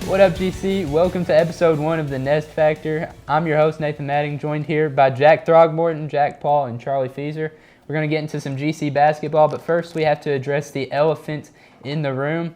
What up, GC? Welcome to episode 1 of the Nest Factor. I'm your host, Nathan Madding, joined here by Jack Throgmorton, Jack Paul, and Charlie Feaser. We're going to get into some GC basketball, but first we have to address the elephant in the room.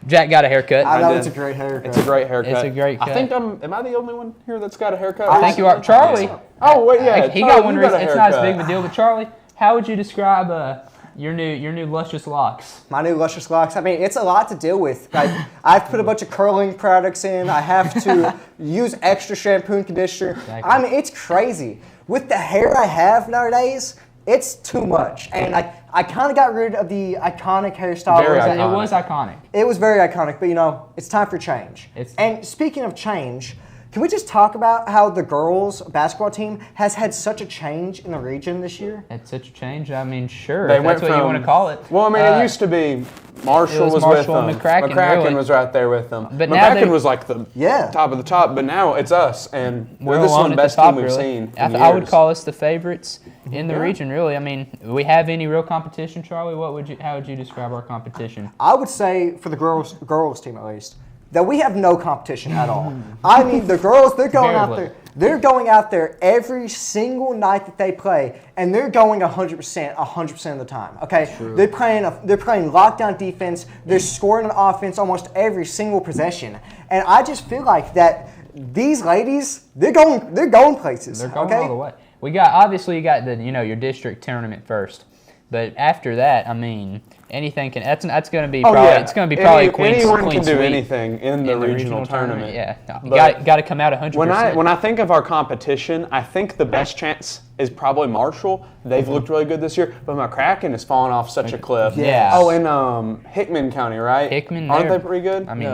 Jack got a haircut. I know it's a great haircut. It's a great haircut. It's a great cut. I think am I the only one here that's got a haircut? I think you are. Charlie. Oh, wait, yeah. He got one. It's not as big of a deal, but Charlie, how would you describe your new luscious locks? My new luscious locks. I mean, it's a lot to deal with. Like, I've put a bunch of curling products in. I have to use extra shampoo and conditioner. Exactly. I mean, it's crazy. With the hair I have nowadays, it's too much. And I kind of got rid of the iconic hairstyle. It was iconic. It was very iconic, but it's time for change. And speaking of change, can we just talk about how the girls' basketball team has had such a change in the region this year? Had such a change? I mean, sure. They If that's what you want to call it. Well, I mean, it used to be Marshall was with them. McCracken really. Was right there with them. But now McCracken was like the top of the top, but now it's us, and we're this is the best team we've really. seen in I would years. call us the favorites in the region, really. I mean, do we have any real competition, Charlie? How would you describe our competition? I would say, for the girls team at least, that we have no competition at all. I mean, the girls, they're going out there. They're going out there every single night that they play, and they're going 100% of the time. Okay, True. they're playing lockdown defense. They're scoring on offense almost every single possession, and I just feel like that these ladies, they're going places. They're going all the way. You got the your district tournament first, but after that, I mean, anything can. That's going to be probably. Yeah. It's going to be probably a clean anyone clean can do sweep anything in the regional tournament. Yeah, you got to come out 100%. When I think of our competition, I think the best chance is probably Marshall. They've looked really good this year, but McCracken has fallen off such a cliff. Yeah. Oh, and Hickman County, right? Hickman, aren't they pretty good? I mean,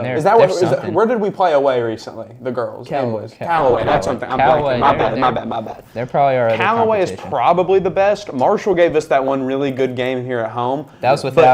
where did we play away recently? The girls. Callaway. That's something. Callaway. My bad. They're probably our other Callaway is competition. probably the best. Marshall gave us that one really good game here at home. That was without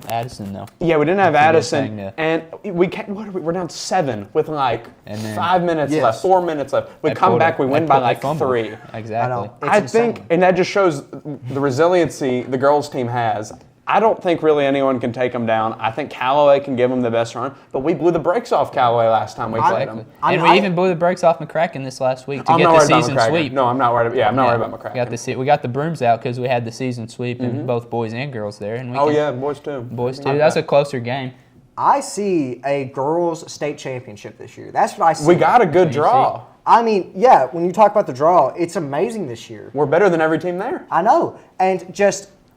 Addison, though. Yeah, we didn't have Addison, thing, and we're down 7 with 5 minutes Yes. left, 4 minutes left. We come back, we win by 3. Exactly. I think, and that just shows the resiliency the girls' team has. I don't think really anyone can take them down. I think Callaway can give them the best run, but we blew the brakes off Callaway last time we played them. And we even blew the brakes off McCracken this last week to get the season sweep. No, I'm not worried. I'm not worried about McCracken. We got the brooms out because we had the season sweep and both boys and girls there. And boys too. Boys too. That's a closer game. I see a girls' state championship this year. That's what I see. We got a good draw. I mean, yeah, when you talk about the draw, it's amazing this year. We're better than every team there. I know. And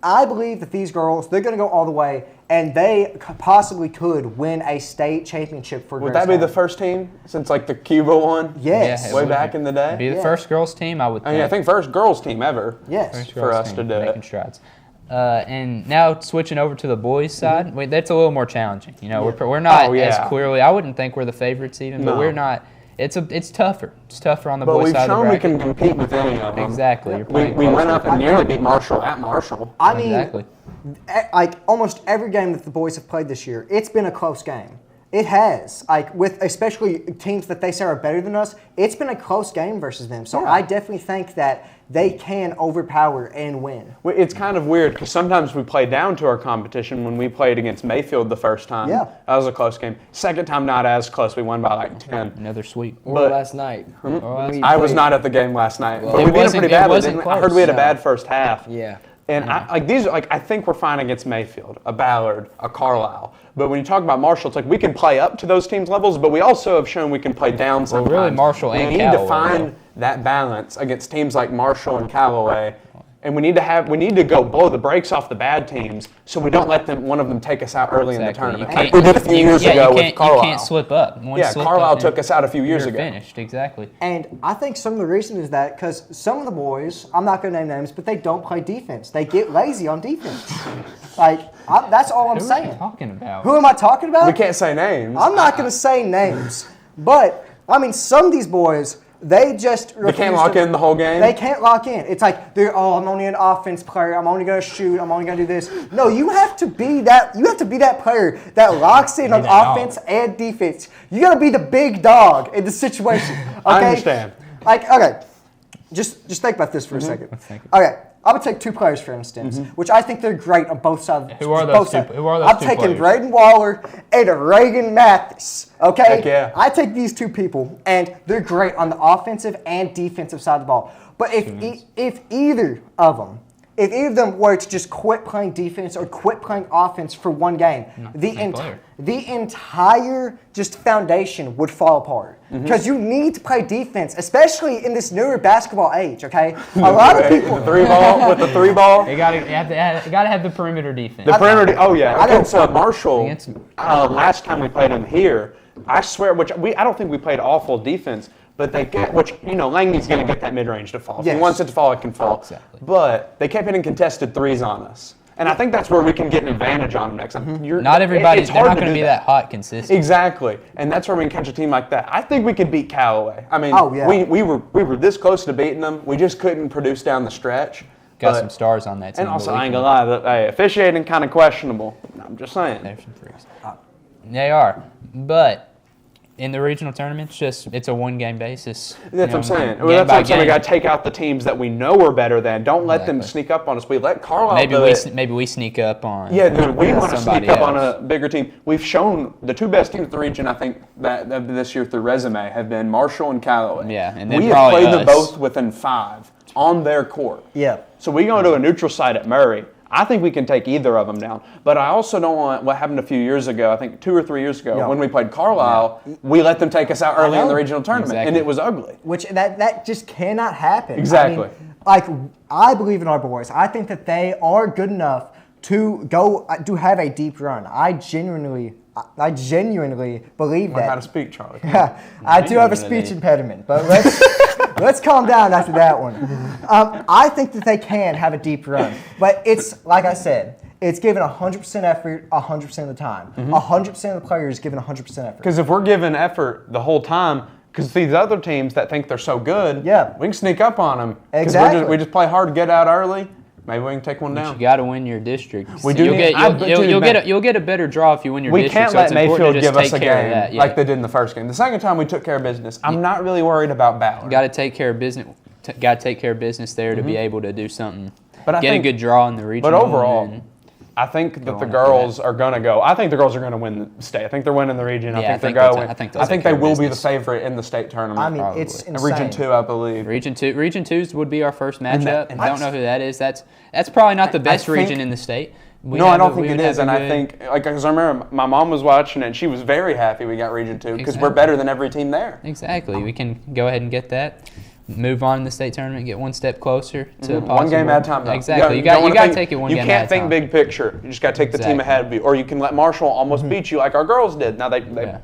I believe that these girls, they're going to go all the way, and they possibly could win a state championship for girls. Would that be the first team since the Cuba one? Yes. Way back in the day? Be the first girls team, I would think. I think first girls team ever. Yes. For us to do it. Making strides. And now switching over to the boys' side, that's a little more challenging. We're not as clearly. I wouldn't think we're the favorites even, but we're not. It's tougher. It's tougher on the boys' side of the bracket. But we've shown we can compete with any of them. Exactly. We went up and nearly beat Marshall at Marshall. I mean, exactly. Almost every game that the boys have played this year, it's been a close game. It has. With especially teams that they say are better than us, it's been a close game versus them. So I definitely think that they can overpower and win. It's kind of weird because sometimes we play down to our competition. When we played against Mayfield the first time, that was a close game. Second time, not as close. We won by 10. Another sweep. Or last night. I was not at the game last night. Well, but we beat them pretty badly. I heard we had a No. bad first half. Yeah. And I think we're fine against Mayfield, a Ballard, a Carlisle. But when you talk about Marshall, it's we can play up to those teams' levels, but we also have shown we can play down sometimes. Well, really, Marshall and We need Callaway. to find that balance against teams like Marshall and Callaway. And we need to go blow the brakes off the bad teams so we don't let one of them take us out early in the tournament. Like we did a few years ago with Carlisle. You can't slip up. Carlisle took us out a few years ago. Finished, exactly. And I think some of the reason is that because some of the boys, I'm not going to name names, but they don't play defense. They get lazy on defense. That's all I'm saying. Who are you talking about? Who am I talking about? We can't say names. I'm not going to say names. But, I mean, some of these boys, they just They can't lock in the whole game? They can't lock in. It's I'm only an offense player. I'm only going to shoot. I'm only going to do this. No, you have to be that. You have to be that player that locks in on offense and defense. You got to be the big dog in the situation. Okay? I understand. Okay. Just think about this for a second. Let's think. Okay. I would take two players, for instance, which I think they're great on both sides. Who are those two? I'm taking Braden Waller and Reagan Mathis. Okay? Heck yeah. I take these two people, and they're great on the offensive and defensive side of the ball. But if either of them were to just quit playing defense or quit playing offense for one game, the entire just foundation would fall apart. Because you need to play defense, especially in this newer basketball age, okay? A lot of people... with the three ball. You gotta have the perimeter defense. The perimeter, against Marshall, last time we played him here, I swear, I don't think we played awful defense, but they get, Langley's going to get that mid-range to fall. If he wants it to fall, it can fall. Exactly. But they kept hitting contested threes on us. And I think that's where we can get an advantage on them next time. Not everybody, they're not going to be that hot consistent. Exactly. And that's where we can catch a team like that. I think we could beat Callaway. I mean, we were this close to beating them. We just couldn't produce down the stretch. Got some stars on that team. And also, I ain't going to lie, officiating kind of questionable. I'm just saying. There's some threes. They are. But in the regional tournaments, it's a one-game basis. That's what I'm saying. That's what I'm saying. We got to take out the teams that we know we're better than. Don't let them sneak up on us. We let Carlisle do it. Maybe we sneak up on. Yeah, we want to sneak up on a bigger team. We've shown the two best teams in the region. I think that this year through resume have been Marshall and Callaway. Yeah, and then we have played them both within 5 on their court. Yeah. So we go to a neutral site at Murray. I think we can take either of them down. But I also don't want what happened a few years ago, I think 2 or 3 years ago, when we played Carlisle, we let them take us out early in the regional tournament, and it was ugly. Which that just cannot happen. Exactly. I mean, I believe in our boys. I think that they are good enough to have a deep run. I genuinely believe that. Learn how to speak, Charlie. I do have a speech impediment, but let's calm down after that one. I think that they can have a deep run, but it's like I said, it's given 100% effort 100% of the time. 100% of the players given 100% effort. Because if we're giving effort the whole time, because these other teams that think they're so good, we can sneak up on them. Exactly. We just play hard, get out early. Maybe we can take one down. You got to win your district. We do. You'll get a better draw if you win your district. We can't let Mayfield give us a game like they did in the first game. The second time we took care of business. I'm not really worried about Ballard. Got to take care of business. Got to take care of business there to be able to do something. But a good draw in the regional. But overall, I think that the girls are going to go. I think the girls are going to win the state. I think they're winning the region. I think they're going. I think they will be the favorite in the state tournament. I mean, it's insane. Region 2, I believe. Region 2s would be our first matchup. I don't know who that is. That's probably not the best region in the state. I don't think it is. And I think, because I remember my mom was watching it, and she was very happy we got Region 2 because we're better than every team there. Exactly. We can go ahead and get that. Move on in the state tournament, get one step closer to a possible. One game at a time, though. Exactly. You got to take it one game at a time. You can't think big picture. You just got to take the team ahead of you. Or you can let Marshall almost beat you like our girls did. Now, they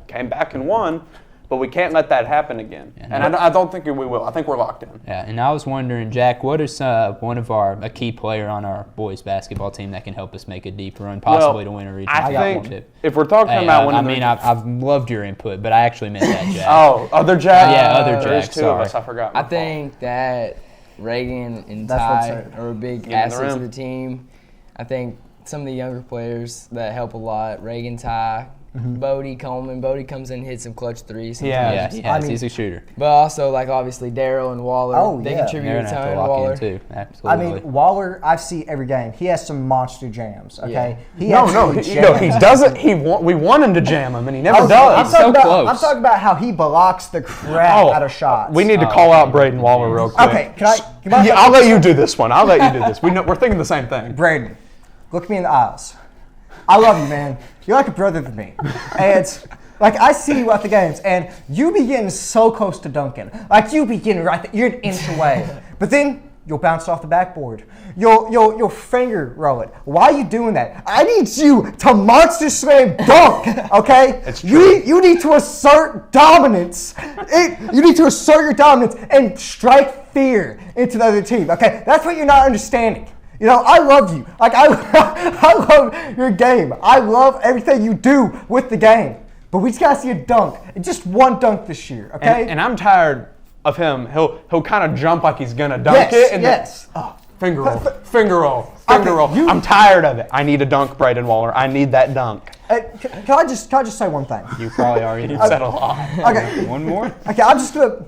came back and won, but we can't let that happen again. Yeah. And I don't think we will. I think we're locked in. Yeah, and I was wondering, Jack, what is a key player on our boys basketball team that can help us make a deep run, possibly to win a regional championship? If we're talking about winning I've loved your input, but I actually meant that, Jack. Other Jack? Other Jack, There's two of us, I forgot. I think that Reagan and Ty are a big asset to the team. I think some of the younger players that help a lot, Reagan, Ty, Bodie, Coleman. Bodie comes in and hits some clutch threes. He's a shooter. But also, obviously, Daryl and Waller, they contribute a ton. Waller, too. Absolutely. I mean, Waller, I see every game. He has some monster jams, okay? Yeah. He doesn't. We want him to jam them, and he never does. I'm talking about how he blocks the crap out of shots. We need to call out Braden Waller real quick. Okay, I'll let you do this one. We're thinking the same thing. Braden, look me in the eyes. I love you, man. You're like a brother to me. And I see you at the games, and you be getting so close to dunking. You be getting right there. You're an inch away. But then you'll bounce off the backboard. You'll finger roll it. Why are you doing that? I need you to monster slam dunk, okay? It's true. You need to assert dominance. You need to assert your dominance and strike fear into the other team, okay? That's what you're not understanding. I love you. I love your game. I love everything you do with the game. But we just gotta see a dunk. Just one dunk this year, okay? And I'm tired of him. He'll kind of jump like he's gonna dunk it. And finger roll. I'm tired of it. I need a dunk, Braden Waller. I need that dunk. Can I just say one thing? You probably already said a lot. Okay. One more? Okay, I'm just gonna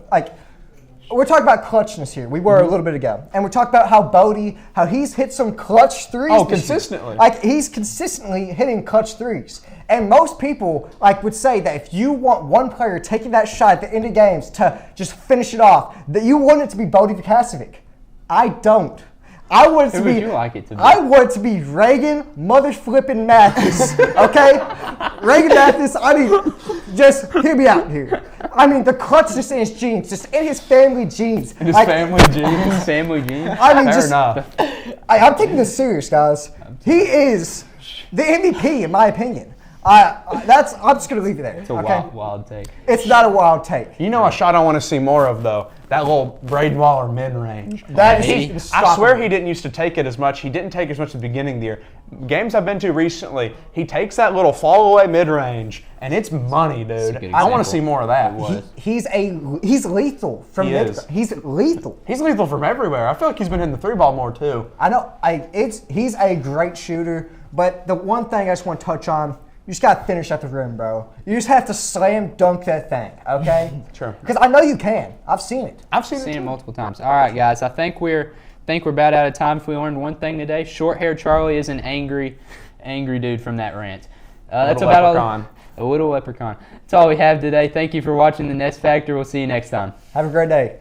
we're talking about clutchness here. We were a little bit ago. And we're talking about how Bodie, how he's hit some clutch threes. Oh, this year. consistently. Like, he's consistently hitting clutch threes. And most people, like, would say that if you want one player taking that shot at the end of games to just finish it off, that you want it to be Bodie Vukasovic. I don't. I want it to Who be. would you like it to be? I want it to be Reagan mother flipping Mathis. Okay, Reagan Mathis. I mean, just hear me out here. I mean, the clutchness in his genes, just in his family genes. His Like, family genes. Family genes. I mean, Fair just enough. I'm taking this serious, guys. He is the MVP, in my opinion. I'm just gonna leave it there. It's a okay? wild take. It's not a wild take. You know a shot I want to see more of, though? That little Braden Waller mid-range. That He- is I swear he didn't used to take it as much. He didn't take as much at the beginning of the year. Games I've been to recently, he takes that little fall-away mid-range, and it's money, dude. good I want example. to see more of that. It was. He's lethal from He mid. is. He's lethal. He's lethal from everywhere. I feel like he's been hitting the 3-ball more, too. I know. He's a great shooter, but the one thing I just want to touch on, you just got to finish at the rim, bro. You just have to slam dunk that thing, okay? Sure. Because I know you can. I've seen it. I've seen Seen it, it too. multiple times. All right, guys. I think we're about out of time. If we learned one thing today, short-haired Charlie is an angry dude from that rant. That's little about leprechaun. all. A little leprechaun. That's all we have today. Thank you for watching the Nest Factor. We'll see you next time. Have a great day.